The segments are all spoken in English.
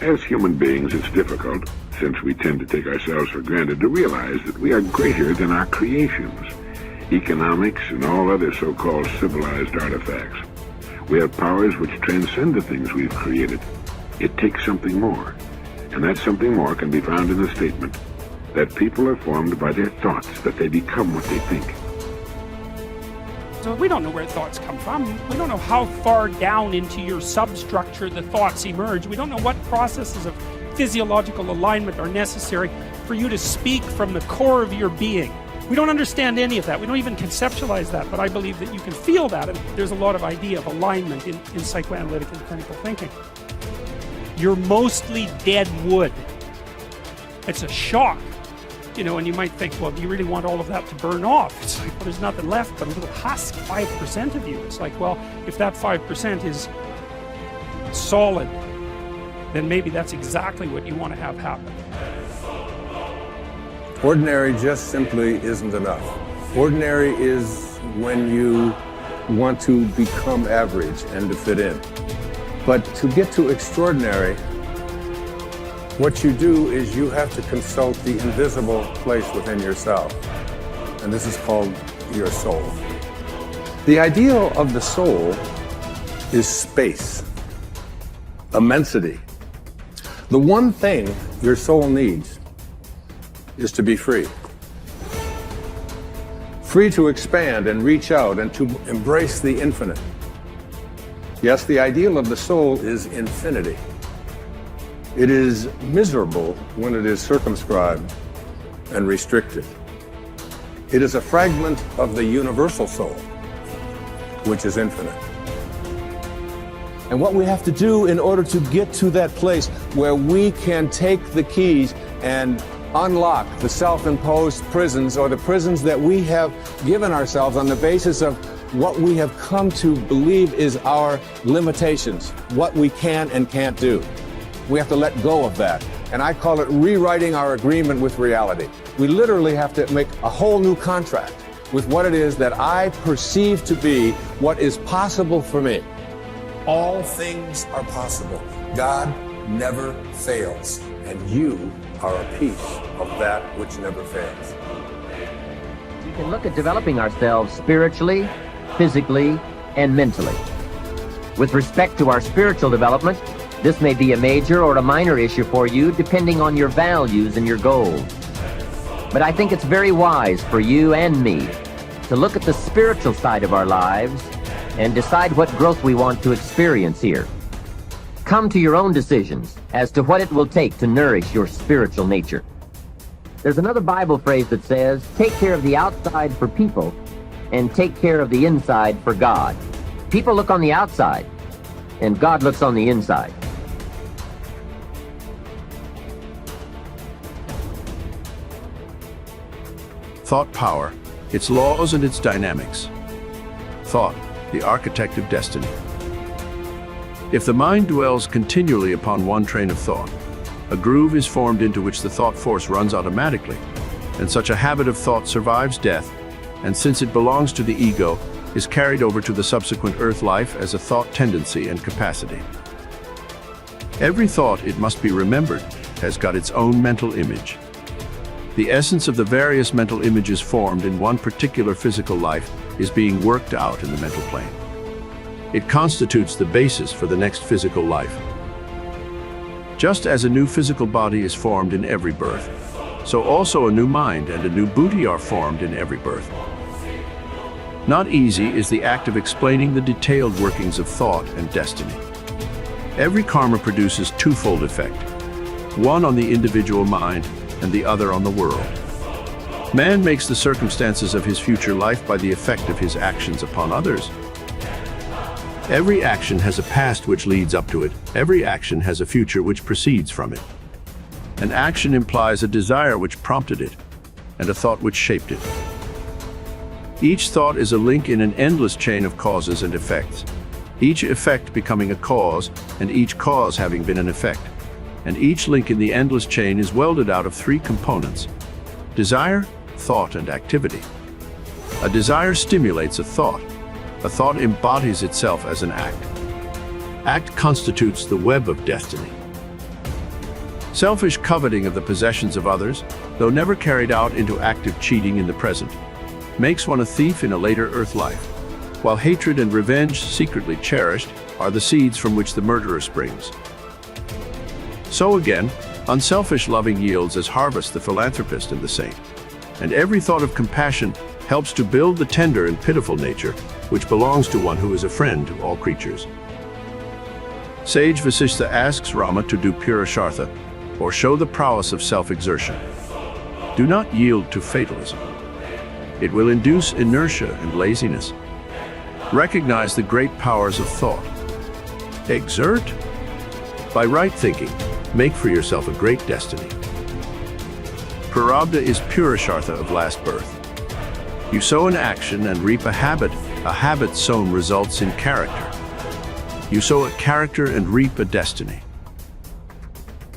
As human beings, it's difficult, since we tend to take ourselves for granted, to realize that we are greater than our creations, economics, and all other so-called civilized artifacts. We have powers which transcend the things we've created. It takes something more, and that something more can be found in the statement that people are formed by their thoughts, that they become what they think. So we don't know where thoughts come from. We don't know how far down into your substructure the thoughts emerge. We don't know what processes of physiological alignment are necessary for you to speak from the core of your being. We don't understand any of that. We don't even conceptualize that, but I believe that you can feel that, and there's a lot of idea of alignment in psychoanalytic and clinical thinking. You're mostly dead wood. It's a shock. You know, and you might think, well, do you really want all of that to burn off? It's like, well, there's nothing left but a little husk, 5% of you. It's like, well, if that 5% is solid, then maybe that's exactly what you want to have happen. Ordinary just simply isn't enough. Ordinary is when you want to become average and to fit in. But to get to extraordinary, what you do is you have to consult the invisible place within yourself. And this is called your soul. The ideal of the soul is space, immensity. The one thing your soul needs is to be free. Free to expand and reach out and to embrace the infinite. Yes, the ideal of the soul is infinity. It is miserable when it is circumscribed and restricted. It is a fragment of the universal soul, which is infinite. And what we have to do in order to get to that place where we can take the keys and unlock the self-imposed prisons, or the prisons that we have given ourselves on the basis of what we have come to believe is our limitations, what we can and can't do. We have to let go of that. And I call it rewriting our agreement with reality. We literally have to make a whole new contract with what it is that I perceive to be what is possible for me. All things are possible. God never fails, and you are a piece of that which never fails. We can look at developing ourselves spiritually, physically, and mentally. With respect to our spiritual development, this may be a major or a minor issue for you depending on your values and your goals. But I think it's very wise for you and me to look at the spiritual side of our lives and decide what growth we want to experience here. Come to your own decisions as to what it will take to nourish your spiritual nature. There's another Bible phrase that says, take care of the outside for people and take care of the inside for God. People look on the outside and God looks on the inside. Thought power, its laws and its dynamics. Thought, the architect of destiny. If the mind dwells continually upon one train of thought, a groove is formed into which the thought force runs automatically, and such a habit of thought survives death, and since it belongs to the ego, is carried over to the subsequent earth life as a thought tendency and capacity. Every thought, it must be remembered, has got its own mental image. The essence of the various mental images formed in one particular physical life is being worked out in the mental plane. It constitutes the basis for the next physical life. Just as a new physical body is formed in every birth, so also a new mind and a new booty are formed in every birth. Not easy is the act of explaining the detailed workings of thought and destiny. Every karma produces twofold effect, one on the individual mind and the other on the world. Man makes the circumstances of his future life by the effect of his actions upon others. Every action has a past which leads up to it. Every action has a future which proceeds from it. An action implies a desire which prompted it, and a thought which shaped it. Each thought is a link in an endless chain of causes and effects, each effect becoming a cause, and each cause having been an effect. And each link in the endless chain is welded out of three components: desire, thought, and activity. A desire stimulates a thought. A thought embodies itself as an act. Act constitutes the web of destiny. Selfish coveting of the possessions of others, though never carried out into active cheating in the present, makes one a thief in a later earth life, while hatred and revenge secretly cherished are the seeds from which the murderer springs. So again, unselfish loving yields as harvest the philanthropist and the saint, and every thought of compassion helps to build the tender and pitiful nature which belongs to one who is a friend to all creatures. Sage Vasishtha asks Rama to do Purushartha, or show the prowess of self-exertion. Do not yield to fatalism. It will induce inertia and laziness. Recognize the great powers of thought. Exert. By right thinking, make for yourself a great destiny. Prarabdha is Purushartha of last birth. You sow an action and reap a habit. A habit sown results in character. You sow a character and reap a destiny.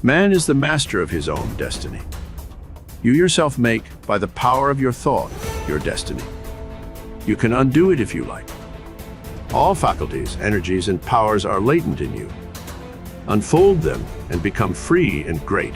Man is the master of his own destiny. You yourself make, by the power of your thought, your destiny. You can undo it if you like. All faculties, energies, and powers are latent in you. Unfold them and become free and great.